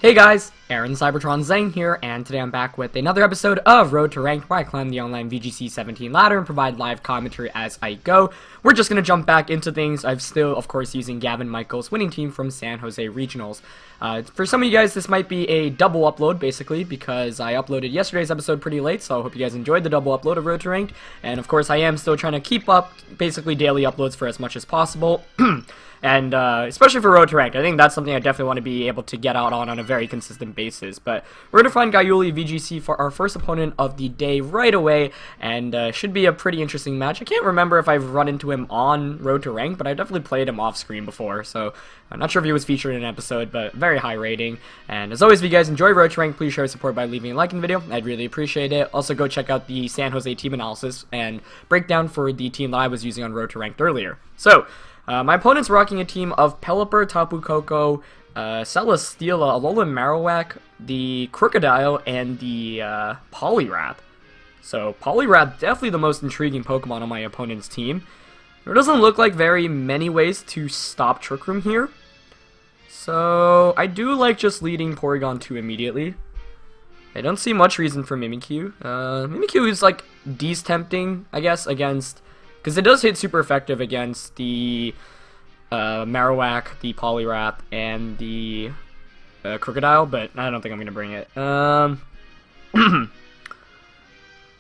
Hey guys, Aaron Cybertron Zane here, and today I'm back with another episode of Road to Ranked, where I climb the online VGC 17 ladder and provide live commentary as I go. We're just going to jump back into things. I'm still, of course, using Gavin Michael's winning team from San Jose Regionals. For some of you guys, this might be a double upload, basically, because I uploaded yesterday's episode pretty late, so I hope you guys enjoyed the double upload of Road to Ranked. And, of course, I am still trying to keep up, basically, daily uploads for as much as possible. And especially for Road to Ranked, I think that's something I definitely want to be able to get out on a very consistent basis. But we're going to find GyulyVGC for our first opponent of the day right away, and should be a pretty interesting match. I can't remember if I've run into him on Road to Ranked, but I definitely played him off screen before, so I'm not sure if he was featured in an episode, but very high rating. And as always, if you guys enjoy Road to Ranked, please share support by leaving a like in the video. I'd really appreciate it. Also, go check out the San Jose team analysis and breakdown for the team that I was using on Road to Ranked earlier. So, my opponent's rocking a team of Pelipper, Tapu Koko, Celesteela, Alolan Marowak, the Crocodile, and the Poliwrath. So Poliwrath, definitely the most intriguing Pokemon on my opponent's team. There doesn't look like very many ways to stop Trick Room here. So I do like just leading Porygon 2 immediately. I don't see much reason for Mimikyu. Mimikyu is like tempting, I guess, against... because it does hit super effective against the Marowak, the Poliwrath, and the Crocodile, but I don't think I'm going to bring it. Let's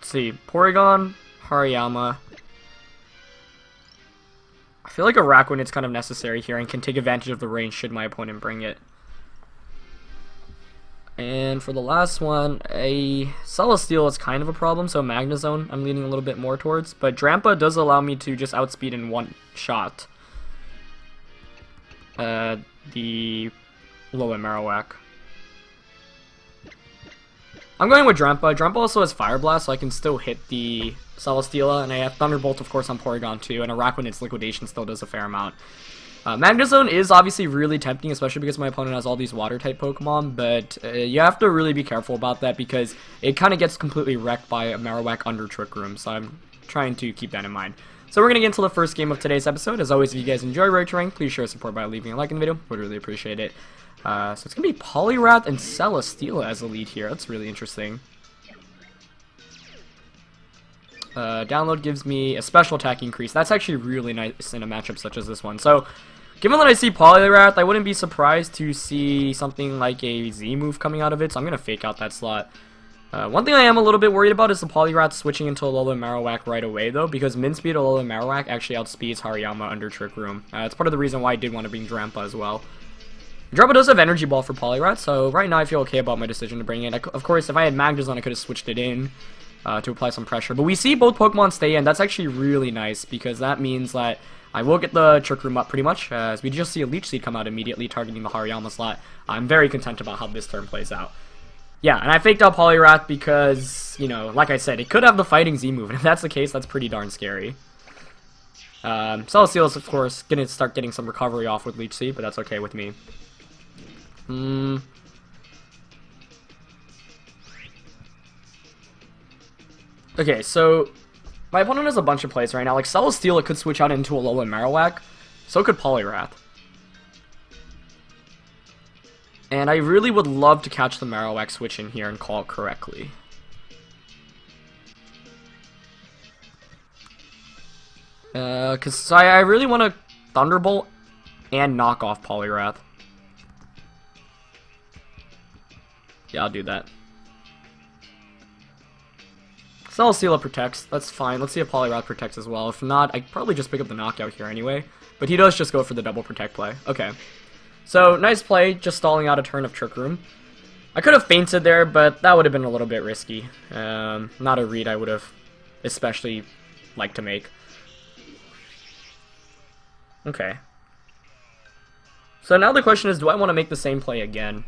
see. Porygon, Hariyama. I feel like a Rakwenit's kind of necessary here and can take advantage of the range should my opponent bring it. And for the last one, a Celesteela is kind of a problem, so Magnezone I'm leaning a little bit more towards. But Drampa does allow me to just outspeed in one shot the Alolan Marowak. I'm going with Drampa. Drampa also has Fire Blast, so I can still hit the Celesteela, and I have Thunderbolt, of course, on Porygon too, and a Rakwenit's Liquidation still does a fair amount. Magnezone is obviously really tempting, especially because my opponent has all these Water-type Pokemon, but you have to really be careful about that because it kind of gets completely wrecked by a Marowak under Trick Room, so I'm trying to keep that in mind. So we're going to get into the first game of today's episode. As always, if you guys enjoy Road to Ranked, please share support by leaving a like in the video. Would really appreciate it. So it's going to be Poliwrath and Celesteela as a lead here. That's really interesting. Download gives me a special attack increase. That's actually really nice in a matchup such as this one. So, given that I see Poliwrath, I wouldn't be surprised to see something like a Z move coming out of it, so I'm going to fake out that slot. One thing I am a little bit worried about is the Poliwrath switching into Alolan Marowak right away, though, because Min-Speed Alolan Marowak actually outspeeds Hariyama under Trick Room. It's part of the reason why I did want to bring Drampa as well. Drampa does have Energy Ball for Poliwrath, so right now I feel okay about my decision to bring it. Of course, if I had Magnezone, I could have switched it in to apply some pressure. But we see both Pokemon stay in. That's actually really nice, because that means that I will get the Trick Room up pretty much, as we just see a Leech Seed come out immediately, targeting the Hariyama slot. I'm very content about how this turn plays out. Yeah, and I faked out Poliwrath because, you know, like I said, it could have the Fighting Z move, and if that's the case, that's pretty darn scary. Celesteela is, of course, going to start getting some recovery off with Leech Seed, but that's okay with me. Okay, so my opponent has a bunch of plays right now. Like, Celesteela could switch out into Alolan Marowak, so could Poliwrath. And I really would love to catch the Marowak switch in here and call correctly. Because I really want to Thunderbolt and knock off Poliwrath. Yeah, I'll do that. Celesteela protects, that's fine. Let's see if Poliwrath protects as well. If not, I'd probably just pick up the knockout here anyway. But he does just go for the double protect play. Okay. So, nice play, just stalling out a turn of Trick Room. I could have feinted there, but that would have been a little bit risky. Not a read I would have especially liked to make. Okay. So now the question is, do I want to make the same play again?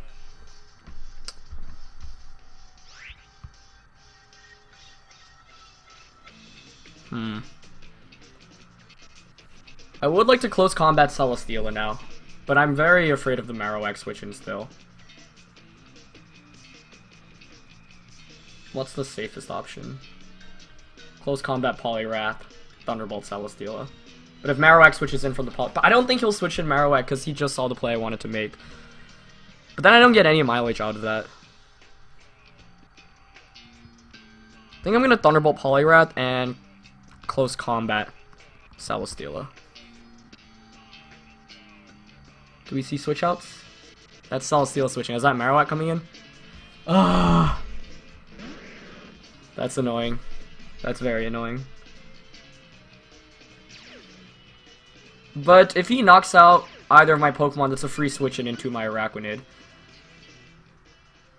I would like to close combat Celesteela now, but I'm very afraid of the Marowak switching still. What's the safest option? Close combat Poliwrath, Thunderbolt Celesteela. But if Marowak switches in from the But I don't think he'll switch in Marowak because he just saw the play I wanted to make. But then I don't get any mileage out of that. I think I'm gonna Thunderbolt Poliwrath and Close Combat Celesteela. Do we see switch outs? That's Celesteela switching. Is that Marowak coming in? Ah, that's annoying. That's very annoying. But if he knocks out either of my Pokemon, that's a free switch in into my Araquanid.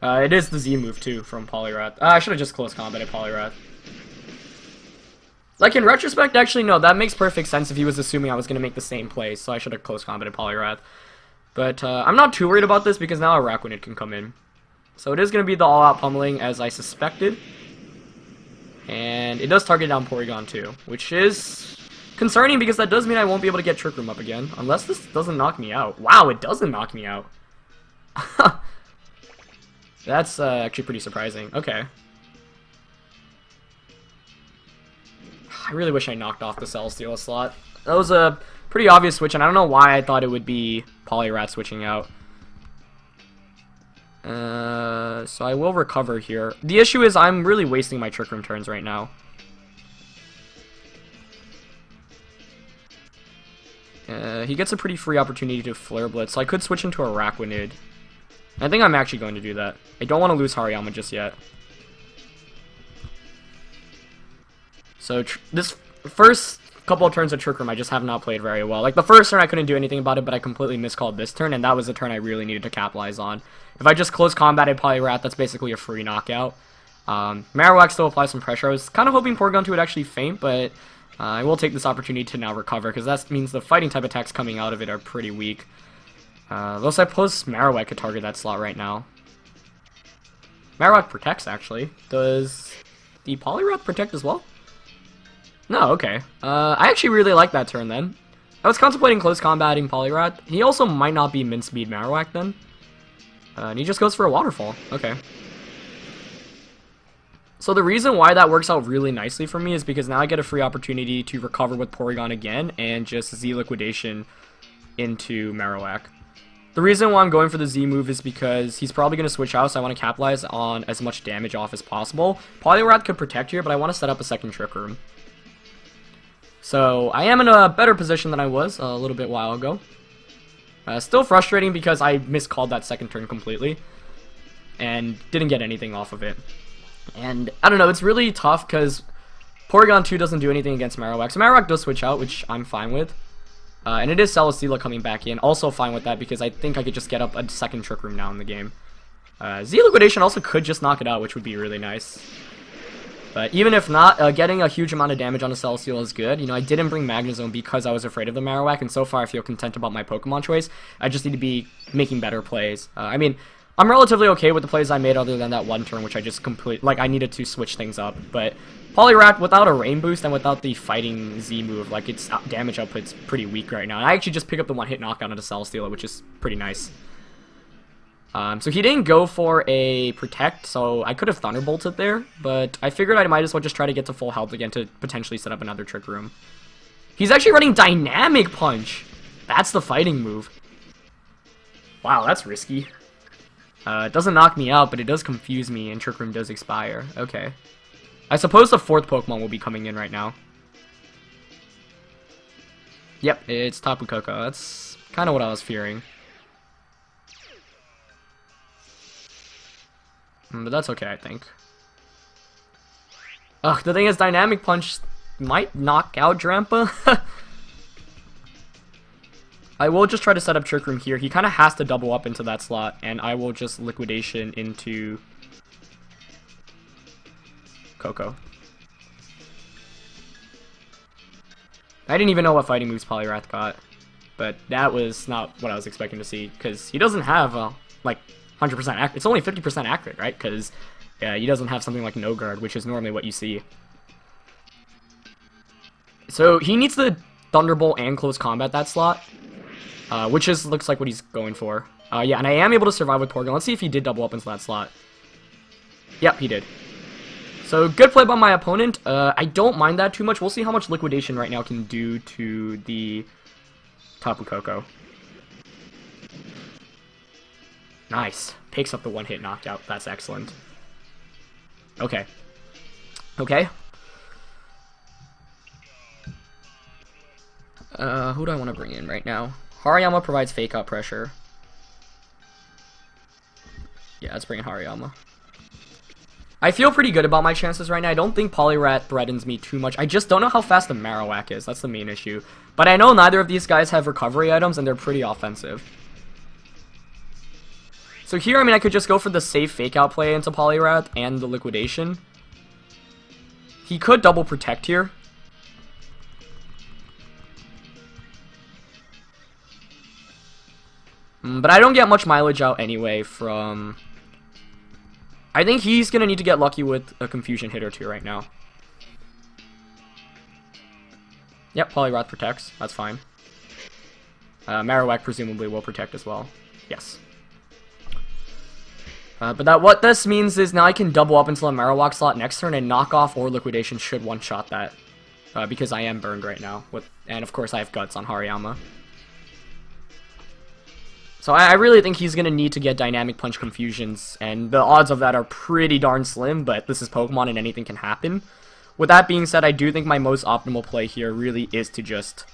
It is the Z move too from Poliwrath. I should have just close combated Poliwrath. Like in retrospect, actually no, that makes perfect sense if he was assuming I was gonna make the same play, so I should have close combated Poliwrath. But I'm not too worried about this because now Araquanid can come in. So it is gonna be the all-out pummeling as I suspected. And it does target down Porygon too, which is concerning because that does mean I won't be able to get Trick Room up again. Unless this doesn't knock me out. Wow, it doesn't knock me out. That's actually pretty surprising. Okay. I really wish I knocked off the Celesteela slot. That was a pretty obvious switch, and I don't know why I thought it would be Poliwrath switching out. So I will recover here. The issue is I'm really wasting my Trick Room turns right now. He gets a pretty free opportunity to Flare Blitz, so I could switch into Araquanid. I think I'm actually going to do that. I don't want to lose Hariyama just yet. So this first couple of turns of Trick Room I just have not played very well. Like the first turn I couldn't do anything about it, but I completely miscalled this turn, and that was the turn I really needed to capitalize on. If I just close combated Poliwrath, that's basically a free knockout. Marowak still applies some pressure. I was kind of hoping Porygon 2 would actually faint, but I will take this opportunity to now recover, because that means the fighting type attacks coming out of it are pretty weak. Though I suppose Marowak could target that slot right now. Marowak protects, actually. Does the Poliwrath protect as well? No, okay. I actually really like that turn then. I was contemplating close combating Poliwrath. He also might not be Mint Speed Marowak then. And he just goes for a Waterfall. Okay. So the reason why that works out really nicely for me is because now I get a free opportunity to recover with Porygon again and just Z Liquidation into Marowak. The reason why I'm going for the Z move is because he's probably going to switch out, so I want to capitalize on as much damage off as possible. Poliwrath could protect here, but I want to set up a second Trick Room. So I am in a better position than I was a little bit while ago. Still frustrating because I miscalled that second turn completely and didn't get anything off of it. And I don't know, it's really tough because Porygon 2 doesn't do anything against Marowak. So Marowak does switch out, which I'm fine with. And it is Celesteela coming back in. Also fine with that because I think I could just get up a second Trick Room now in the game. Z Liquidation also could just knock it out, which would be really nice. But even if not, getting a huge amount of damage on a Celesteela is good. You know, I didn't bring Magnezone because I was afraid of the Marowak, and so far I feel content about my Pokemon choice. I just need to be making better plays. I mean, I'm relatively okay with the plays I made other than that one turn, which I just I needed to switch things up. But Poliwrath, without a Rain Boost and without the Fighting Z move, like, its damage output's pretty weak right now. And I actually just pick up the one-hit knockout onto Celesteela, which is pretty nice. So he didn't go for a Protect, so I could have Thunderbolted there, but I figured I might as well just try to get to full health again to potentially set up another Trick Room. He's actually running Dynamic Punch! That's the fighting move. Wow, that's risky. It doesn't knock me out, but it does confuse me, and Trick Room does expire. Okay. I suppose the fourth Pokemon will be coming in right now. Yep, it's Tapu Koko. That's kind of what I was fearing. But that's okay, I think. Ugh, the thing is, Dynamic Punch might knock out Drampa. I will just try to set up Trick Room here. He kind of has to double up into that slot, and I will just Liquidation into Koko. I didn't even know what fighting moves Poliwrath got, but that was not what I was expecting to see, because he doesn't have, like, 100% accurate. It's only 50% accurate, right? Because he doesn't have something like No Guard, which is normally what you see. So he needs to Thunderbolt and Close Combat that slot, which looks like what he's going for. Yeah, and I am able to survive with Porygon. Let's see if he did double up into that slot. Yep, he did. So good play by my opponent. I don't mind that too much. We'll see how much Liquidation right now can do to the Tapu Koko. Nice. Picks up the one-hit knockout. That's excellent. Okay. Okay. Who do I want to bring in right now? Hariyama provides fake out pressure. Yeah, let's bring in Hariyama. I feel pretty good about my chances right now. I don't think Poliwrath threatens me too much. I just don't know how fast the Marowak is. That's the main issue. But I know neither of these guys have recovery items, and they're pretty offensive. So here, I mean, I could just go for the safe fake out play into Poliwrath and the liquidation. He could double protect here. But I don't get much mileage out anyway from... I think he's going to need to get lucky with a confusion hit or two right now. Yep, Poliwrath protects. That's fine. Marowak presumably will protect as well. Yes. But what this means is now I can double up into the Marowak slot next turn, and knock off or liquidation should one-shot that. Because I am burned right now. And of course I have Guts on Hariyama. So I really think he's going to need to get Dynamic Punch confusions, and the odds of that are pretty darn slim, but this is Pokemon and anything can happen. With that being said, I do think my most optimal play here really is to just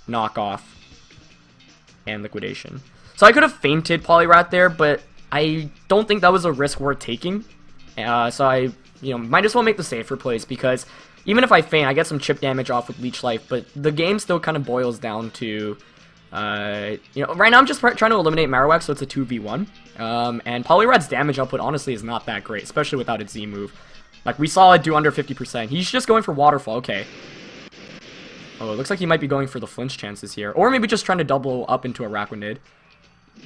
knock off and liquidation. So I could have feinted Poliwrath there, but I don't think that was a risk worth taking. So I, might as well make the safer plays, because even if I feint, I get some chip damage off with Leech Life, but the game still kind of boils down to... right now I'm just trying to eliminate Marowak, so it's a 2v1. And Poliwrath's damage output honestly is not that great, especially without its Z move. Like, we saw it do under 50%. He's just going for Waterfall, okay. Oh, it looks like he might be going for the flinch chances here. Or maybe just trying to double up into a Araquanid.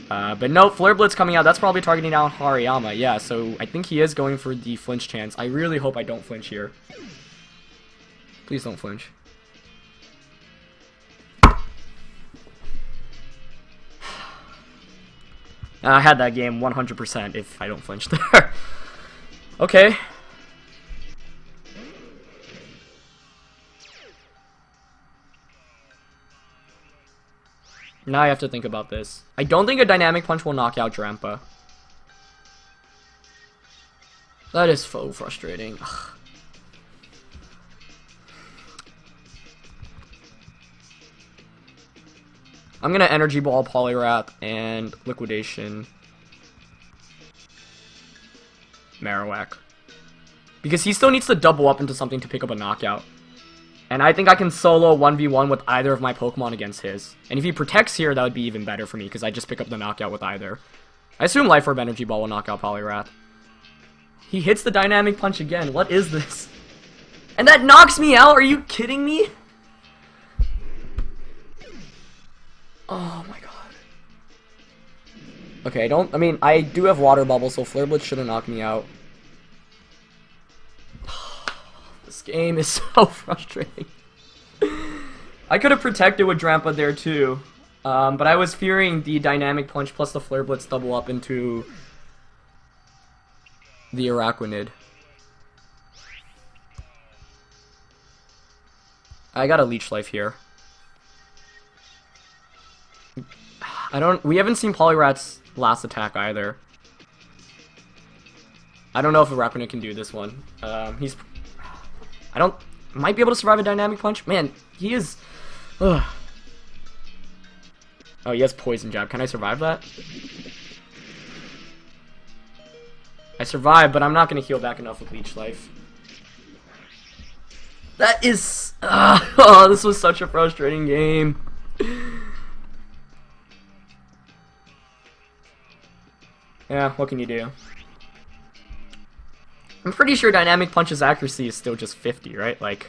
But no, Flare Blitz coming out. That's probably targeting down Hariyama. Yeah, so I think he is going for the flinch chance. I really hope I don't flinch here. Please don't flinch. I had that game 100% if I don't flinch there. Okay. Now I have to think about this. I don't think a Dynamic Punch will knock out Drampa. That is so frustrating. Ugh. I'm gonna Energy Ball Poliwrath and Liquidation Marowak. Because he still needs to double up into something to pick up a knockout. And I think I can solo 1v1 with either of my Pokemon against his. And if he protects here, that would be even better for me, because I just pick up the knockout with either. I assume Life Orb Energy Ball will knock out Poliwrath. He hits the Dynamic Punch again. What is this? And that knocks me out? Are you kidding me? Oh my god. Okay, I do have Water Bubble, so Flare Blitz shouldn't knock me out. This game is so frustrating. I could have protected with Drampa there too, but I was fearing the Dynamic Punch plus the Flare Blitz double up into the Araquanid. I got a Leech Life here. We haven't seen Poliwrath's last attack either. I don't know if Araquanid can do this one. Might be able to survive a Dynamic Punch? Man, he is... Ugh. Oh, he has Poison Jab. Can I survive that? I survived, but I'm not going to heal back enough with Leech Life. That is... oh, this was such a frustrating game. Yeah, what can you do? I'm pretty sure Dynamic Punch's accuracy is still just 50, right? Like...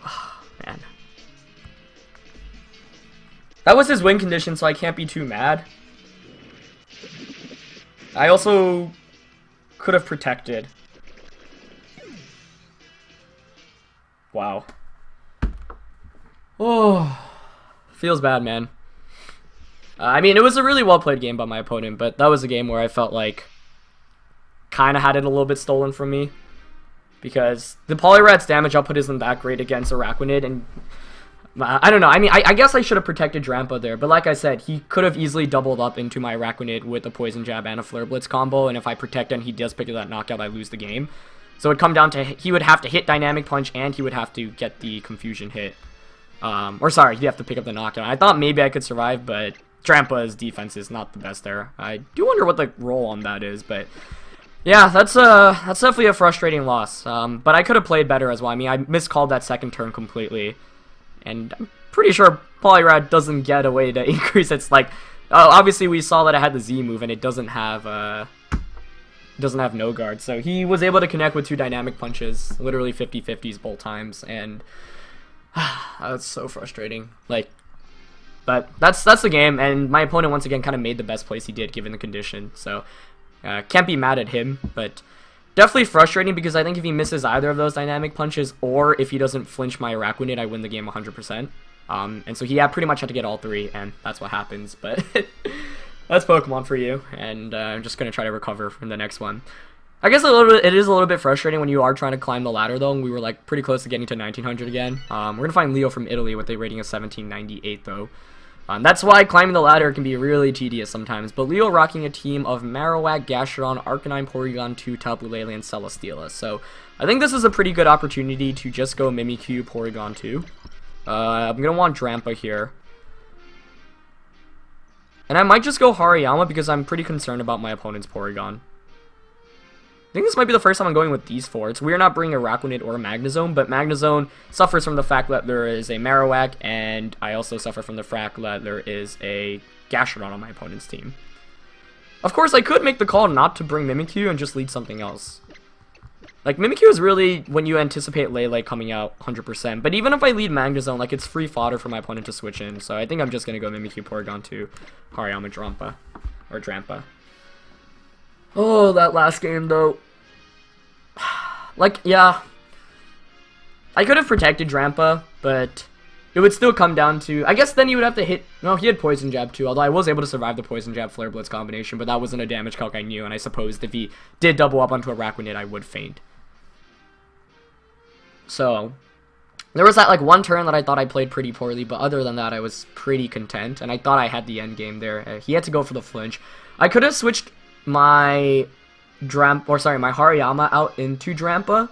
Oh, man. That was his win condition, so I can't be too mad. I also could have protected. Wow. Oh, feels bad, man. I mean, it was a really well-played game by my opponent, but that was a game where I felt like kind of had it a little bit stolen from me. Because the Poliwrath's damage output isn't that great against Araquanid, and I don't know. I mean, I guess I should have protected Drampa there, but like I said, he could have easily doubled up into my Araquanid with a Poison Jab and a Flare Blitz combo, and if I protect and he does pick up that knockout, I lose the game. So it'd come down to he would have to hit Dynamic Punch, and he would have to get the Confusion hit. Or sorry, he'd have to pick up the knockout. I thought maybe I could survive, but Drampa's defense is not the best there. I do wonder what the roll on that is, but yeah, that's definitely a frustrating loss. But I could have played better as well. I mean, I miscalled that second turn completely. And I'm pretty sure Poliwrath doesn't get a way to increase its, like, obviously we saw that it had the Z move and it doesn't have no guard. So he was able to connect with 2 dynamic punches, literally 50-50s both times, and that's so frustrating. Like, but that's the game, and my opponent once again kind of made the best plays he did given the condition. So can't be mad at him, but definitely frustrating because I think if he misses either of those dynamic punches, or if he doesn't flinch my Araquanid, I win the game 100%. And so he pretty much had to get all 3, and that's what happens. But that's Pokemon for you, and I'm just going to try to recover from the next one. I guess it is a little bit frustrating when you are trying to climb the ladder, though, and we were like pretty close to getting to 1900 again. We're going to find Leo from Italy with a rating of 1798, though. That's why climbing the ladder can be really tedious sometimes, but Leo rocking a team of Marowak, Gastrodon, Arcanine, Porygon 2, Tapu Lele, and Celesteela. So I think this is a pretty good opportunity to just go Mimikyu, Porygon 2. I'm going to want Drampa here. And I might just go Hariyama because I'm pretty concerned about my opponent's Porygon. I think this might be the first time I'm going with these 4. It's weird not bringing a Araquanid or a Magnezone, but Magnezone suffers from the fact that there is a Marowak, and I also suffer from the fact that there is a Gastrodon on my opponent's team. Of course, I could make the call not to bring Mimikyu and just lead something else. Like, Mimikyu is really when you anticipate Lele coming out 100%, but even if I lead Magnezone, like, it's free fodder for my opponent to switch in, so I think I'm just going to go Mimikyu, Porygon 2, Hariyama, Drampa. Oh, that last game, though. Like, yeah. I could have protected Drampa, but it would still come down to... I guess then he would have to hit... No, he had Poison Jab, too, although I was able to survive the Poison Jab Flare Blitz combination, but that wasn't a damage calc I knew, and I supposed if he did double up onto a Araquanid, I would faint. So, there was that, like, one turn that I thought I played pretty poorly, but other than that, I was pretty content, and I thought I had the end game there. He had to go for the flinch. I could have switched my my Hariyama out into Drampa,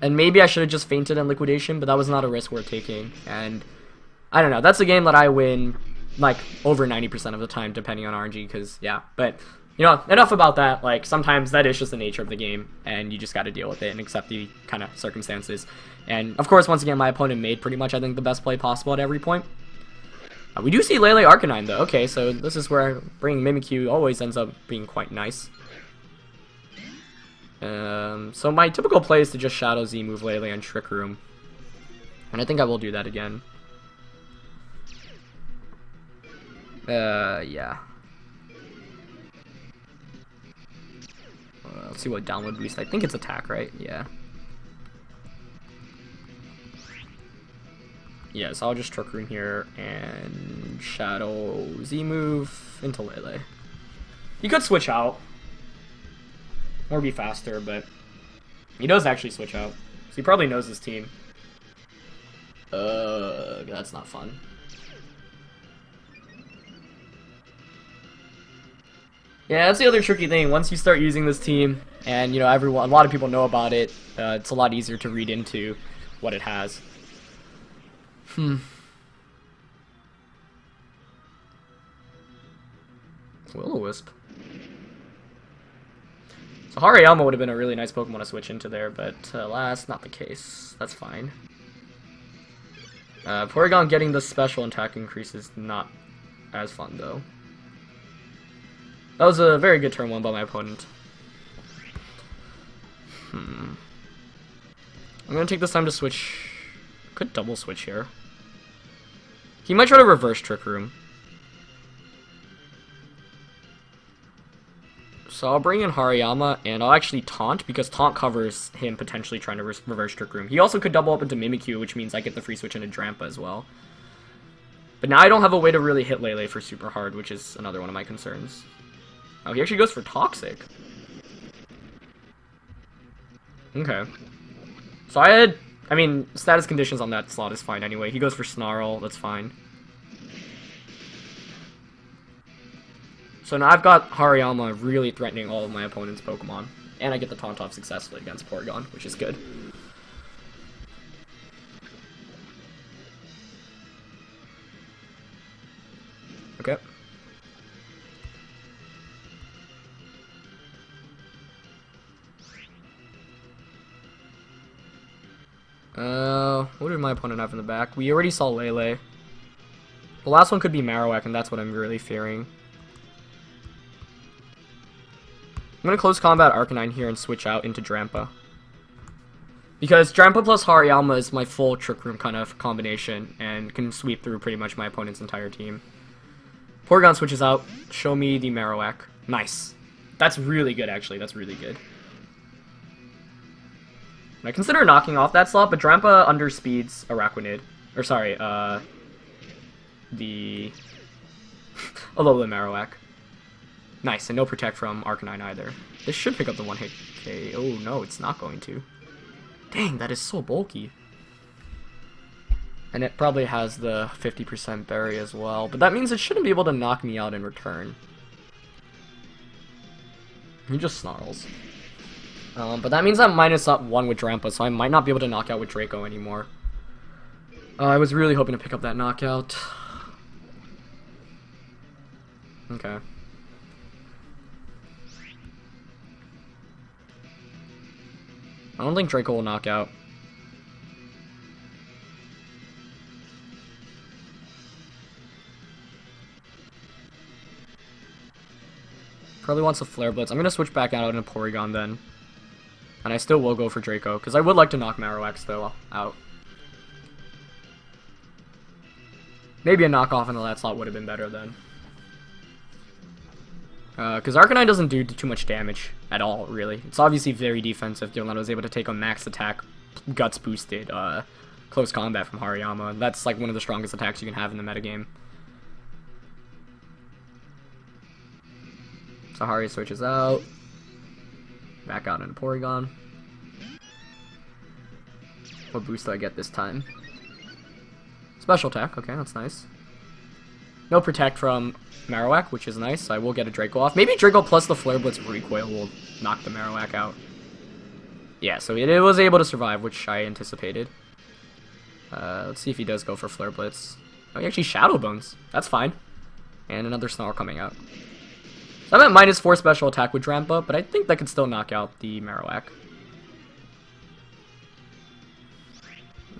and maybe I should have just fainted in liquidation, but that was not a risk worth taking. And I don't know, that's a game that I win like over 90% of the time, depending on RNG, because yeah. But you know, enough about that. Like, sometimes that is just the nature of the game, and you just got to deal with it and accept the kind of circumstances. And of course, once again, my opponent made pretty much, I think, the best play possible at every point. We do see Lele Arcanine, though. Okay, so this is where bringing Mimikyu always ends up being quite nice. So my typical play is to just Shadow Z, move Lele, and Trick Room. And I think I will do that again. Yeah. Let's see what download boost. I think it's attack, right? Yeah. Yeah, so I'll just Trick Room here and Shadow Z move into Lele. He could switch out or be faster, but he does actually switch out, so he probably knows his team. That's not fun. Yeah, that's the other tricky thing. Once you start using this team, and you know, a lot of people know about it, it's a lot easier to read into what it has. Will-O-Wisp. So Hariyama would have been a really nice Pokemon to switch into there, but alas, not the case. That's fine. Porygon getting the special attack increase is not as fun, though. That was a very good turn one by my opponent. I'm gonna take this time to switch. Could double switch here. He might try to reverse Trick Room. So I'll bring in Hariyama, and I'll actually taunt, because taunt covers him potentially trying to reverse Trick Room. He also could double up into Mimikyu, which means I get the free switch into Drampa as well. But now I don't have a way to really hit Lele for super hard, which is another one of my concerns. Oh, he actually goes for Toxic. Okay. So I I mean, status conditions on that slot is fine anyway. He goes for Snarl, that's fine. So now I've got Hariyama really threatening all of my opponent's Pokemon. And I get the Taunt off successfully against Porygon, which is good. Okay. What did my opponent have in the back? We already saw Lele. The last one could be Marowak, and that's what I'm really fearing. I'm gonna close combat Arcanine here and switch out into Drampa. Because Drampa plus Hariyama is my full Trick Room kind of combination, and can sweep through pretty much my opponent's entire team. Porygon switches out, show me the Marowak. Nice. That's really good, actually, that's really good. I consider knocking off that slot, but Drampa underspeeds Araquanid. Or sorry, the Alola Marowak. Nice, and no Protect from Arcanine either. This should pick up the one-hit K. Oh no, it's not going to. Dang, that is so bulky. And it probably has the 50% berry as well, but that means it shouldn't be able to knock me out in return. He just snarls. But that means I'm minus up 1 with Drampa, so I might not be able to knock out with Draco anymore. I was really hoping to pick up that knockout. Okay. I don't think Draco will knock out. Probably wants a Flare Blitz. I'm gonna switch back out into Porygon then. And I still will go for Draco, because I would like to knock Marowak still out. Maybe a knockoff in the last slot would have been better then. Because Arcanine doesn't do too much damage at all, really. It's obviously very defensive. Given that I was able to take a max attack, guts boosted, close combat from Hariyama. That's like one of the strongest attacks you can have in the metagame. So Hari switches out. Back out into Porygon. What boost do I get this time? Special attack, okay, that's nice. No Protect from Marowak, which is nice. I will get a Draco off. Maybe Draco plus the Flare Blitz Recoil will knock the Marowak out. Yeah, so it was able to survive, which I anticipated. Let's see if he does go for Flare Blitz. Oh, he actually Shadow Bones. That's fine. And another Snarl coming out. So I'm at -4 special attack with Drampa, but I think that could still knock out the Marowak.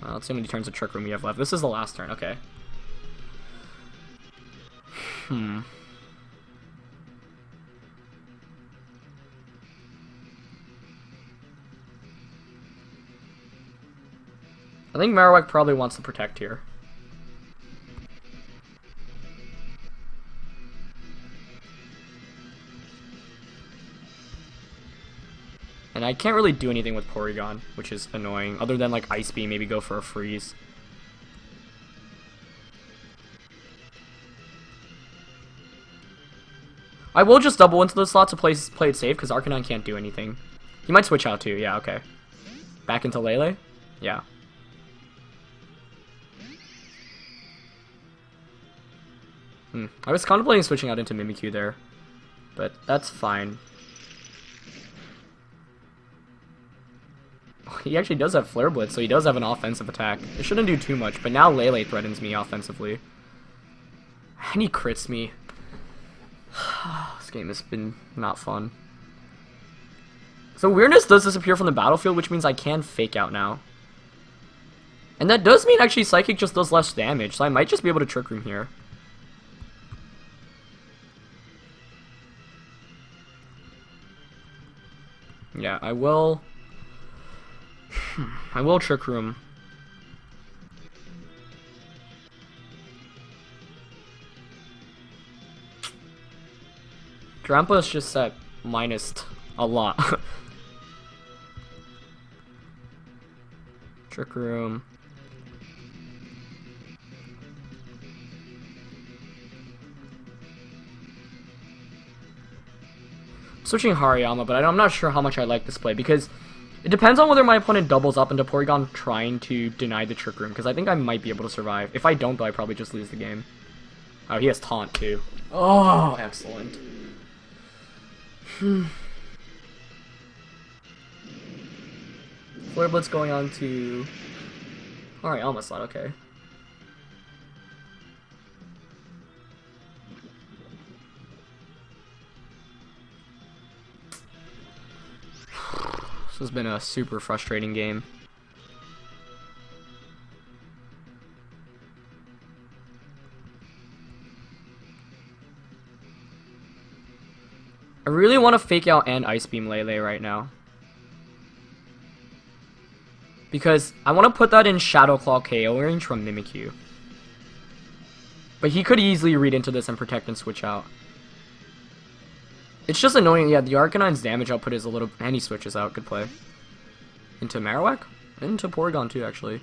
Let's see how many turns of Trick Room we have left. This is the last turn, okay. I think Marowak probably wants to Protect here. And I can't really do anything with Porygon, which is annoying, other than like Ice Beam, maybe go for a Freeze. I will just double into the slot to play it safe, because Arcanine can't do anything. He might switch out too, yeah, okay. Back into Lele? Yeah. I was contemplating switching out into Mimikyu there, but that's fine. He actually does have Flare Blitz, so he does have an offensive attack. It shouldn't do too much, but now Lele threatens me offensively. And he crits me. This game has been not fun. So Weirdness does disappear from the battlefield, which means I can Fake Out now. And that does mean actually Psychic just does less damage, so I might just be able to Trick Room here. Yeah, I will Trick Room. Drampa is just at minus a lot. Trick Room. Switching Hariyama, but I'm not sure how much I like this play, because It depends on whether my opponent doubles up into Porygon trying to deny the Trick Room, because I think I might be able to survive. If I don't, though, I probably just lose the game. Oh, he has Taunt, too. Oh, excellent. Flare Blitz going on to... Alright, almost thought, okay. This has been a super frustrating game. I really want to Fake Out and Ice Beam Lele right now. Because I want to put that in Shadow Claw KO range from Mimikyu. But he could easily read into this and protect and switch out. It's just annoying, yeah, the Arcanine's damage output is a little... And he switches out, good play. Into Marowak? Into Porygon too, actually.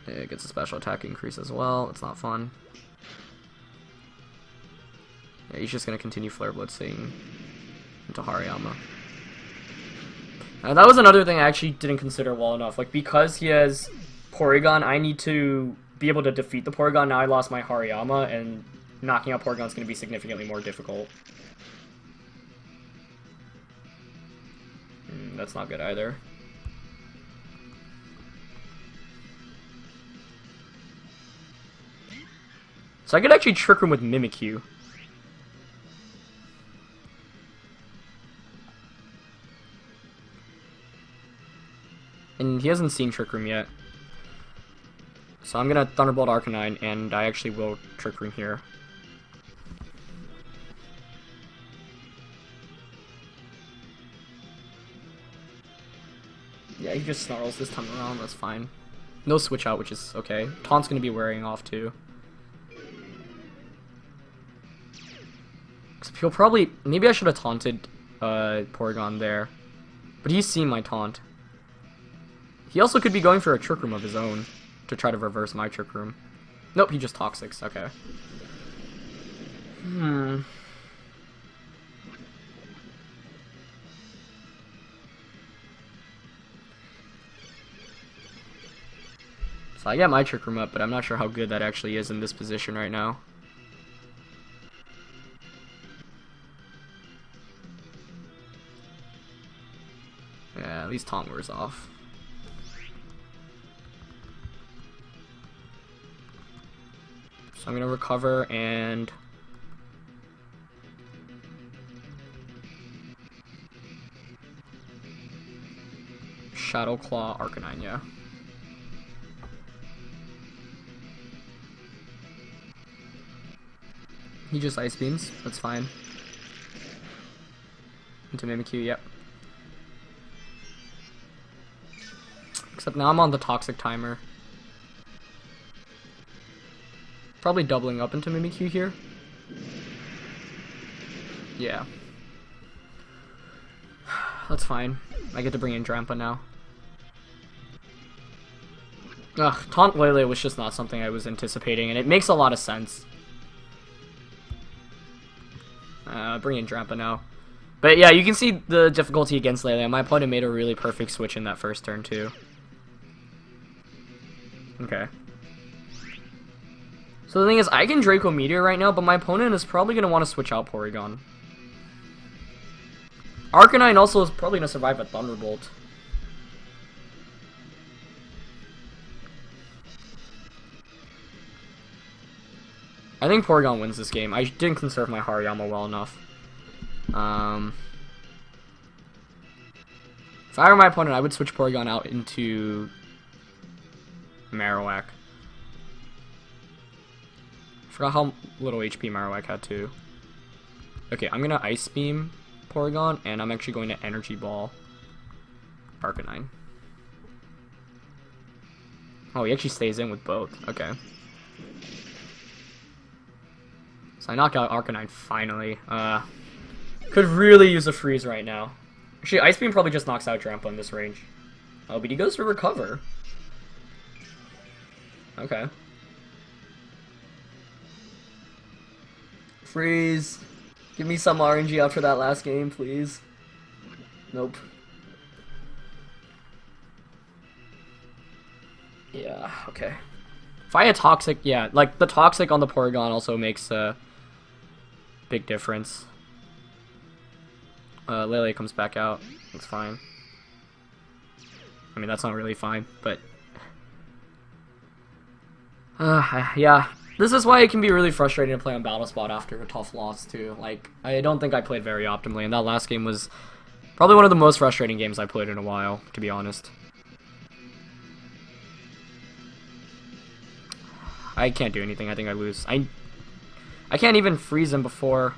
It gets a special attack increase as well, it's not fun. Yeah, he's just gonna continue Flare Blitzing into Hariyama. That was another thing I actually didn't consider well enough. Like, because he has Porygon, I need to be able to defeat the Porygon. Now I lost my Hariyama, and knocking out Porygon is going to be significantly more difficult. That's not good either. So I could actually Trick Room with Mimikyu. And he hasn't seen Trick Room yet. So I'm gonna Thunderbolt Arcanine, and I actually will Trick Room here. Yeah, he just snarls this time around, that's fine. No switch out, which is okay. Taunt's gonna be wearing off too. He'll probably... Maybe I should have taunted Porygon there. But he's seen my taunt. He also could be going for a Trick Room of his own to try to reverse my Trick Room. Nope, he just Toxics. Okay. So I get my Trick Room up, but I'm not sure how good that actually is in this position right now. Yeah, at least Taunt wears off. So I'm gonna recover and Shadow Claw Arcanine, yeah. He just Ice Beams, that's fine. Into Mimikyu, yep. Except now I'm on the Toxic timer. Probably doubling up into Mimikyu here. Yeah. That's fine. I get to bring in Drampa now. Ugh, Taunt Lele was just not something I was anticipating, and it makes a lot of sense. Bring in Drampa now. But yeah, you can see the difficulty against Lele. My opponent made a really perfect switch in that first turn too. Okay. So the thing is, I can Draco Meteor right now, but my opponent is probably going to want to switch out Porygon. Arcanine also is probably going to survive a Thunderbolt. I think Porygon wins this game. I didn't conserve my Hariyama well enough. If I were my opponent, I would switch Porygon out into Marowak. Forgot how little HP Marowak had too. Okay, I'm gonna Ice Beam Porygon, and I'm actually going to Energy Ball Arcanine. Oh, he actually stays in with both. Okay. So I knock out Arcanine finally. Could really use a freeze right now. Actually, Ice Beam probably just knocks out Drampa in this range. Oh, but he goes for Recover. Okay. Freeze. Give me some RNG after that last game, please. Nope. Yeah, okay. If I had Toxic, yeah, like, the Toxic on the Porygon also makes a big difference. Lele comes back out. Looks fine. I mean, that's not really fine, but... yeah. This is why it can be really frustrating to play on Battle Spot after a tough loss, too. Like, I don't think I played very optimally, and that last game was probably one of the most frustrating games I played in a while, to be honest. I can't do anything. I think I lose. I can't even freeze him before...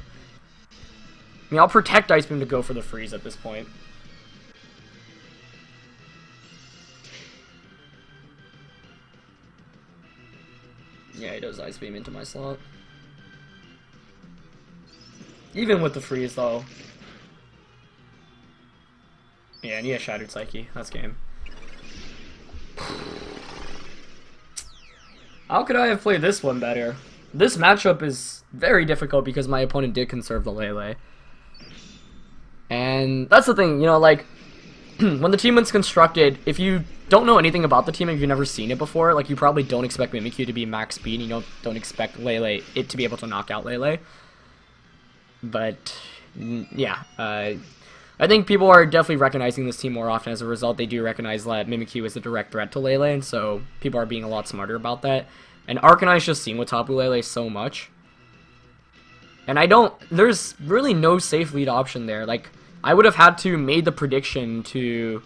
I mean, I'll protect Ice Beam to go for the freeze at this point. Yeah, he does Ice Beam into my slot. Even with the freeze, though. Yeah, and he has Shattered Psyche. That's game. How could I have played this one better? This matchup is very difficult because my opponent did conserve the Lele. And that's the thing, you know, like, when the team was constructed, if you don't know anything about the team and you've never seen it before, like, you probably don't expect Mimikyu to be max speed, and you don't expect Lele, it to be able to knock out Lele. But, yeah, I think people are definitely recognizing this team more often. As a result, they do recognize that Mimikyu is a direct threat to Lele, and so people are being a lot smarter about that. And Arcanine is just seen with Tapu Lele so much. And there's really no safe lead option there. Like, I would have had to made the prediction to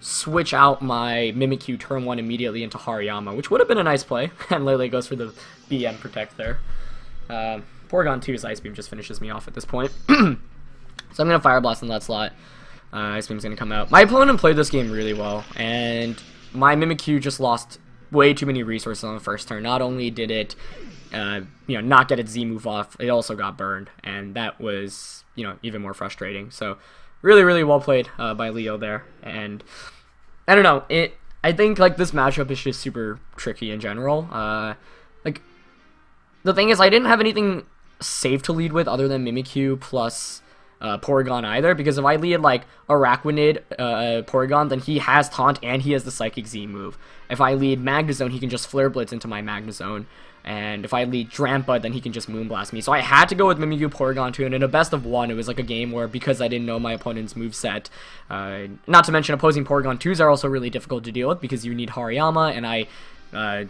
switch out my Mimikyu turn 1 immediately into Hariyama, which would have been a nice play. And Lele goes for the BM protect there. Porygon 2's Ice Beam just finishes me off at this point. So I'm going to Fire Blast in that slot. Ice Beam's going to come out. My opponent played this game really well, and my Mimikyu just lost way too many resources on the first turn. Not only did it not get its Z move off, it also got burned, and that was, even more frustrating. So, really, really well played by Leo there, and I don't know, I think, like, this matchup is just super tricky in general. Like, the thing is, I didn't have anything safe to lead with other than Mimikyu plus Porygon either, because if I lead, like, Araquanid Porygon, then he has Taunt and he has the Psychic Z move. If I lead Magnezone, he can just Flare Blitz into my Magnezone. And if I lead Drampa, then he can just Moonblast me. So I had to go with Mimikyu Porygon 2, and in a best of 1, it was like a game where, because I didn't know my opponent's moveset, not to mention opposing Porygon 2s are also really difficult to deal with because you need Hariyama, and I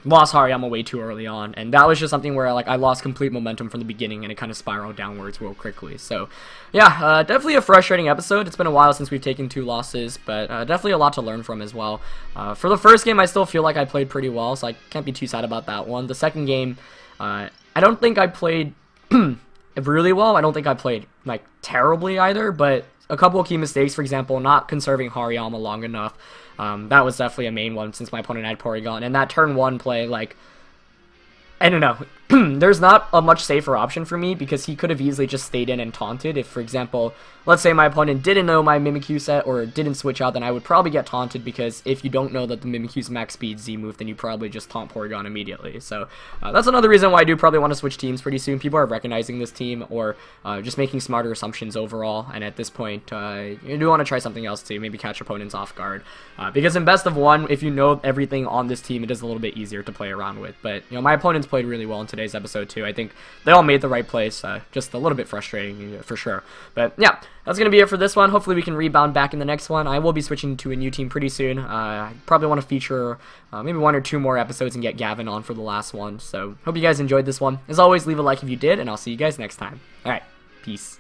lost Hariyama way too early on, and that was just something where, like, I lost complete momentum from the beginning, and it kind of spiraled downwards real quickly. So, yeah, definitely a frustrating episode. It's been a while since we've taken 2 losses, but definitely a lot to learn from as well. For the first game, I still feel like I played pretty well, so I can't be too sad about that one. The second game, I don't think I played really well. I don't think I played, like, terribly either, but a couple of key mistakes, for example, not conserving Hariyama long enough. That was definitely a main one since my opponent had Porygon. And that turn 1 play, like, I don't know. There's not a much safer option for me because he could have easily just stayed in and taunted. If, for example, let's say my opponent didn't know my Mimikyu set or didn't switch out, then I would probably get taunted, because if you don't know that the Mimikyu's max speed Z move, then you probably just taunt Porygon immediately. So that's another reason why I do probably want to switch teams pretty soon. People are recognizing this team, or just making smarter assumptions overall. And at this point, you do want to try something else to maybe catch opponents off guard. Because in best of 1, if you know everything on this team, it is a little bit easier to play around with. But, my opponents played really well in today's episode too. I think they all made the right plays. Just a little bit frustrating for sure. But yeah, that's going to be it for this one. Hopefully we can rebound back in the next one. I will be switching to a new team pretty soon. I probably want to feature maybe 1 or 2 more episodes and get Gavin on for the last one. So hope you guys enjoyed this one. As always, leave a like if you did, and I'll see you guys next time. Alright, peace.